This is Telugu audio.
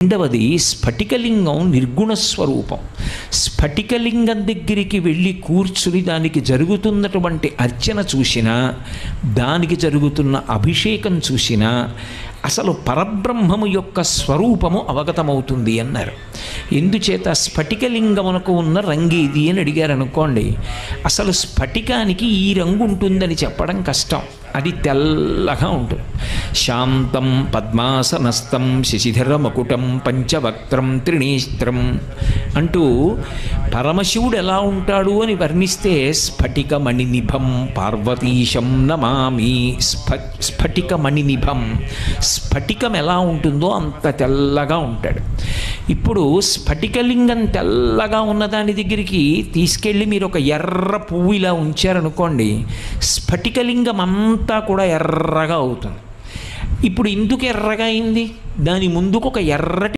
రెండవది స్ఫటికలింగం నిర్గుణ స్వరూపం. స్ఫటికలింగం దగ్గరికి వెళ్ళి కూర్చుని దానికి జరుగుతున్నటువంటి అర్చన చూసినా, దానికి జరుగుతున్న అభిషేకం చూసినా అసలు పరబ్రహ్మము యొక్క స్వరూపము అవగతమవుతుంది అన్నారు. ఎందుచేత స్ఫటికలింగమునకు ఉన్న రంగేది అని అడిగారు అనుకోండి, అసలు స్ఫటికానికి ఈ రంగు ఉంటుందని చెప్పడం కష్టం. అది తెల్లగా ఉంటుంది. శాంతం పద్మాసనస్థం శశిధర మకుటం పంచవక్త్రం త్రినేత్రం అంటూ పరమశివుడు ఎలా ఉంటాడు అని వర్ణిస్తే స్ఫటిక మణినిభం పార్వతీశం నమామి. స్ఫటిక మణినిభం, స్ఫటికం ఎలా ఉంటుందో అంత తెల్లగా ఉంటాడు. ఇప్పుడు స్ఫటికలింగం తెల్లగా ఉన్నదాని దగ్గరికి తీసుకెళ్ళి మీరు ఒక ఎర్ర పువ్వు ఇలా ఉంచారనుకోండి, స్ఫటికలింగం అంతా కూడా ఎర్రగా అవుతుంది. ఇప్పుడు ఎందుకు ఎర్రగా అయింది? దాని ముందుకు ఒక ఎర్రటి